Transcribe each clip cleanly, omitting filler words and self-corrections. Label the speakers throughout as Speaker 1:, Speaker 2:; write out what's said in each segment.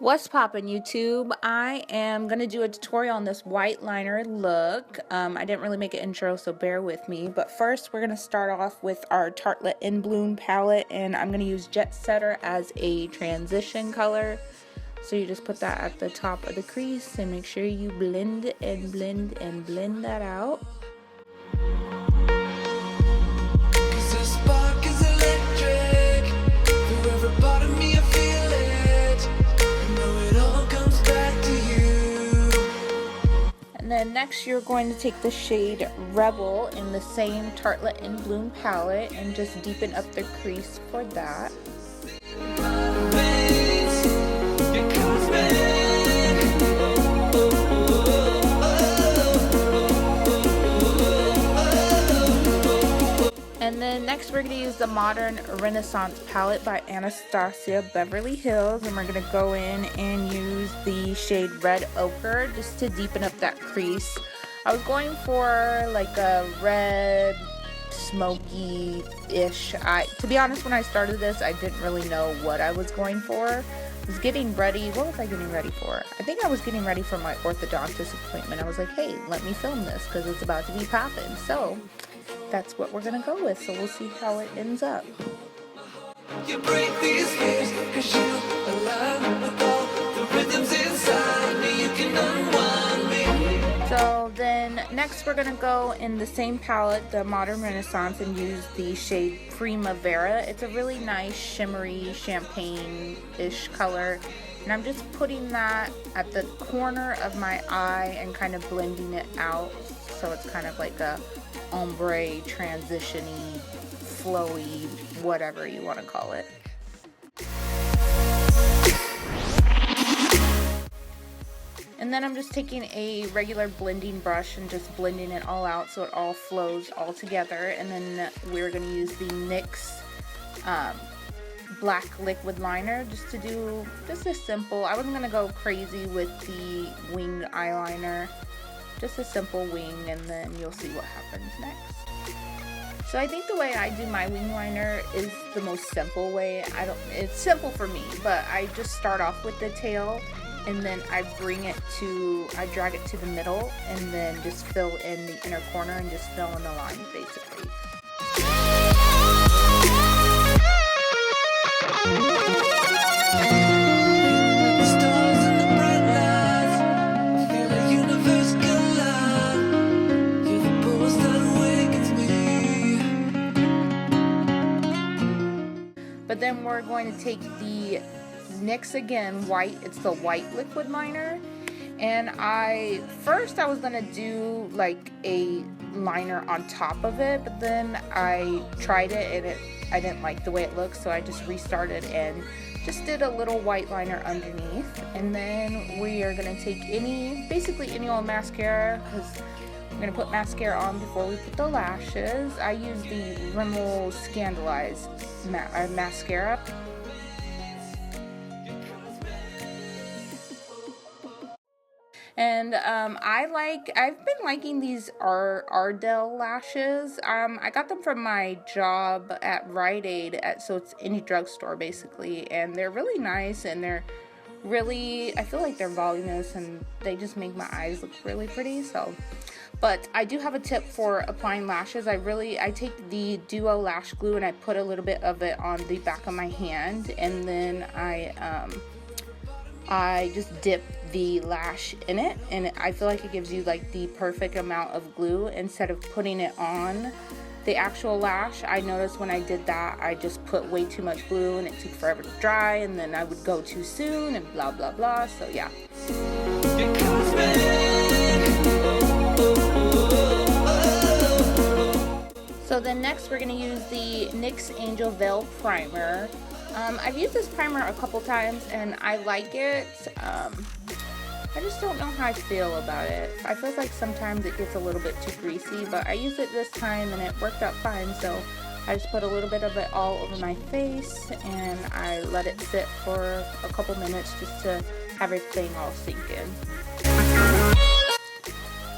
Speaker 1: What's poppin' YouTube? I am going to do a tutorial on this white liner look. I didn't really make an intro, so bear with me. But first, we're going to start off with our Tartelette in Bloom palette, and I'm going to use Jet Setter as a transition color. So you just put that at the top of the crease and make sure you blend and blend and blend that out. And then next you're going to take the shade Rebel in the same Tartelette in Bloom palette and just deepen up the crease for that. And then next we're going to use the Modern Renaissance palette by Anastasia Beverly Hills, and we're going to go in and use the shade Red Ochre just to deepen up that crease. I was going for like a red smoky-ish. To be honest, when I started this, I didn't really know what I was going for. I was getting ready. What was I getting ready for? I think I was getting ready for my orthodontist appointment. I was like, hey, let me film this because it's about to be poppin'. So that's what we're gonna go with, so we'll see how it ends up. You break these fears, 'cause you align with all the rhythms inside me. You can unwind me. So then next we're gonna go in the same palette, the Modern Renaissance, and use the shade Primavera. It's a really nice shimmery champagne-ish color, and I'm just putting that at the corner of my eye and kind of blending it out, so it's kind of like a ombre, transition-y, flowy, whatever you want to call it. And then I'm just taking a regular blending brush and just blending it all out so it all flows all together. And then we're going to use the NYX black liquid liner just to do just a simple, I wasn't going to go crazy with the winged eyeliner. Just a simple wing, and then you'll see what happens next. So I think the way I do my wing liner is the most simple way. It's simple for me, but I just start off with the tail, and then I drag it to the middle, and then just fill in the inner corner and just fill in the line basically. But then we're going to take the NYX again, white. It's the white liquid liner. And first I was going to do like a liner on top of it, but then I tried it and I didn't like the way it looked, so I just restarted and just did a little white liner underneath. And then we are going to take basically any old mascara, because I'm going to put mascara on before we put the lashes. I use the Rimmel Scandalized mascara. And I've been liking these Ardell lashes. I got them from my job at Rite Aid, so it's any drugstore basically, and they're really nice, and they're really, I feel like they're voluminous, and they just make my eyes look really pretty. But I do have a tip for applying lashes. I take the Duo lash glue and I put a little bit of it on the back of my hand, and then I just dip the lash in it, and I feel like it gives you like the perfect amount of glue instead of putting it on the actual lash. I noticed when I did that, I just put way too much glue and it took forever to dry, and then I would go too soon and blah blah blah. So yeah. So then next we're going to use the NYX Angel Veil Primer. I've used this primer a couple times and I like it. I just don't know how I feel about it. I feel like sometimes it gets a little bit too greasy, but I used it this time and it worked out fine. So I just put a little bit of it all over my face and I let it sit for a couple minutes just to have everything all sink in.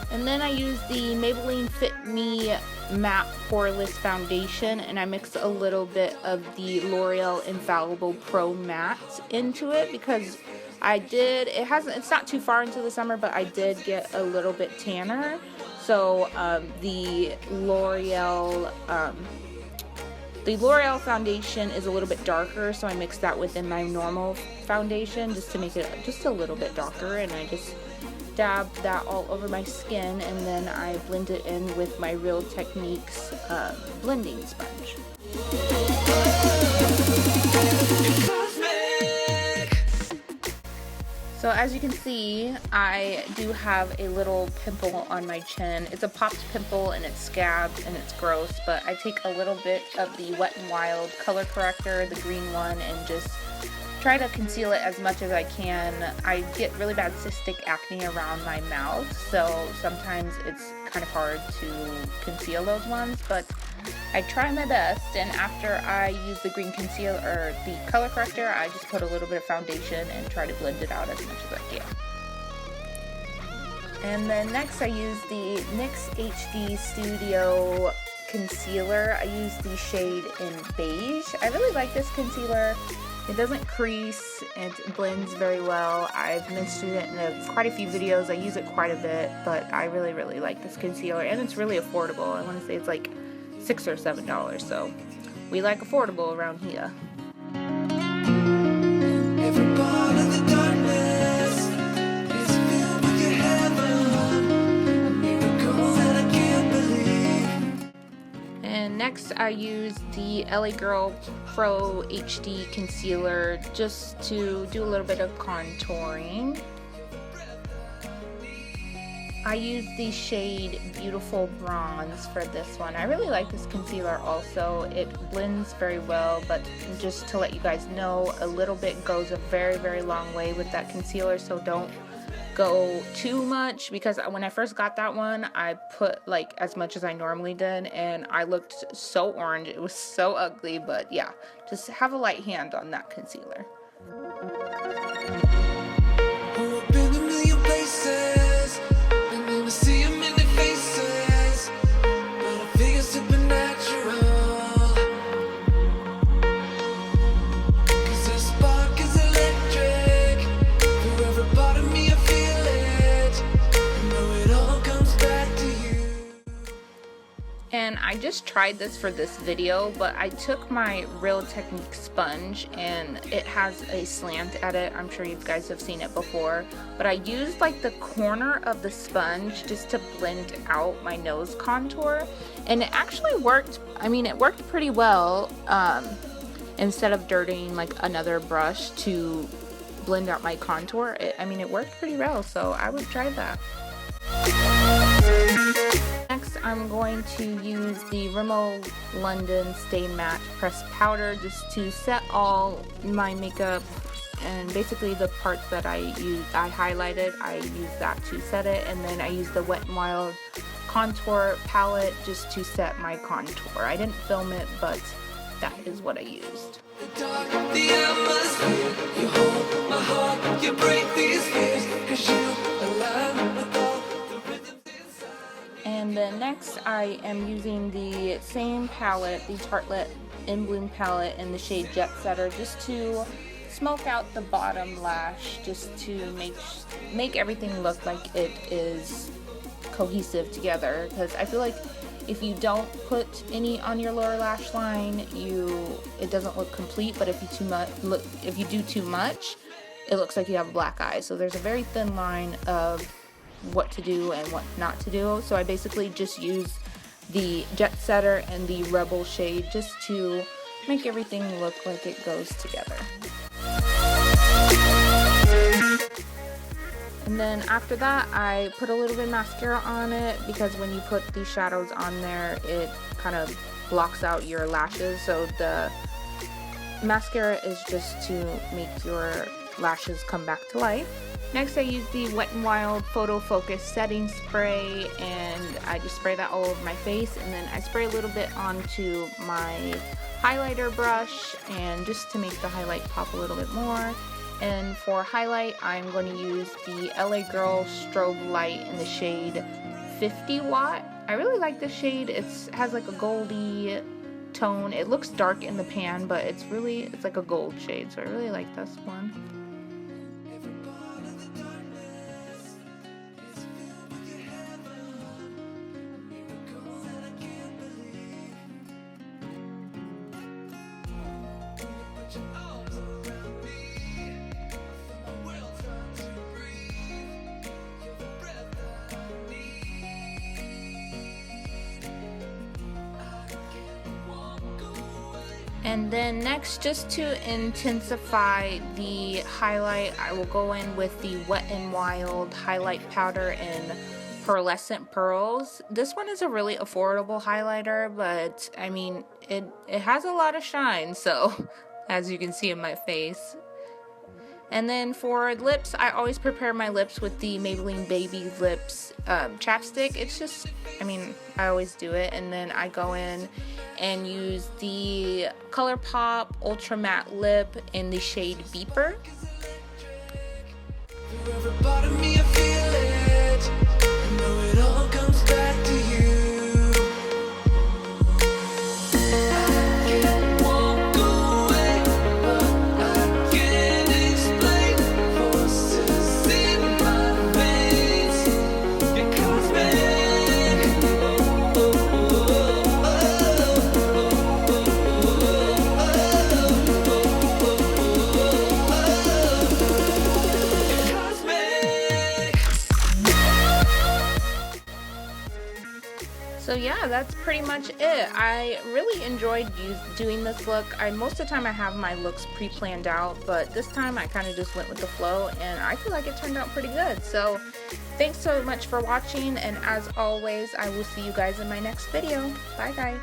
Speaker 1: And then I use the Maybelline Fit Me Matte Poreless Foundation, and I mix a little bit of the L'Oreal Infallible Pro Matte into it, because It's not too far into the summer, but I did get a little bit tanner. So the L'Oreal foundation is a little bit darker, so I mixed that within my normal foundation just to make it just a little bit darker, and I just dab that all over my skin, and then I blend it in with my Real Techniques blending sponge. So as you can see, I do have a little pimple on my chin. It's a popped pimple and it's scabbed and it's gross, but I take a little bit of the Wet n Wild color corrector, the green one, and just try to conceal it as much as I can. I get really bad cystic acne around my mouth, so sometimes it's kind of hard to conceal those ones, but I try my best. And after I use the green concealer or the color corrector, I just put a little bit of foundation and try to blend it out as much as I can. And then next I use the NYX HD Studio concealer. I use the shade in beige. I really like this concealer. It doesn't crease, it blends very well. I've mentioned it in quite a few videos. I use it quite a bit, but I really, really like this concealer, and it's really affordable. I want to say it's like $6 or $7, so we like affordable around here. Every part of the darkness is filled with your heaven, a miracle that I can't believe. And next I use the LA Girl Pro HD concealer just to do a little bit of contouring. I use the shade Beautiful Bronze for this one. I really like this concealer also. It blends very well, but just to let you guys know, a little bit goes a very, very long way with that concealer, so don't go too much, because when I first got that one, I put like as much as I normally did, and I looked so orange. It was so ugly, but yeah, just have a light hand on that concealer. And I just tried this for this video, but I took my Real Techniques sponge, and it has a slant at it. I'm sure you guys have seen it before, but I used like the corner of the sponge just to blend out my nose contour, and it actually worked. I mean, it worked pretty well. Instead of dirtying like another brush to blend out my contour, it worked pretty well, so I would try that. Next, I'm going to use the Rimmel London Stay Matte Pressed Powder just to set all my makeup, and basically the parts that I highlighted, I use that to set it, and then I use the Wet n Wild contour palette just to set my contour. I didn't film it, but that is what I used. And then next I am using the same palette, the Tartelette In Bloom palette in the shade Jet Setter, just to smoke out the bottom lash, just to make everything look like it is cohesive together, because I feel like if you don't put any on your lower lash line, it doesn't look complete, but if you do too much, it looks like you have a black eye. So there's a very thin line of what to do and what not to do. So I basically just use the Jet Setter and the Rebel shade just to make everything look like it goes together. And then after that, I put a little bit of mascara on it, because when you put these shadows on there, it kind of blocks out your lashes. So the mascara is just to make your lashes come back to life. Next, I use the Wet n Wild Photo Focus Setting Spray, and I just spray that all over my face, and then I spray a little bit onto my highlighter brush, and just to make the highlight pop a little bit more. And for highlight, I'm going to use the LA Girl Strobe Light in the shade 50 Watt. I really like this shade. It has like a goldy tone. It looks dark in the pan, but it's like a gold shade, so I really like this one. And then next, just to intensify the highlight, I will go in with the Wet n Wild highlight powder in Pearlescent Pearls. This one is a really affordable highlighter, but I mean, it has a lot of shine, so as you can see in my face. And then for lips, I always prepare my lips with the Maybelline Baby Lips chapstick. It's just, I mean, I always do it. And then I go in and use the ColourPop Ultra Matte Lip in the shade Beeper. So yeah, that's pretty much it. I really enjoyed doing this look. Most of the time I have my looks pre-planned out, but this time I kind of just went with the flow, and I feel like it turned out pretty good. So thanks so much for watching, and as always, I will see you guys in my next video. Bye guys.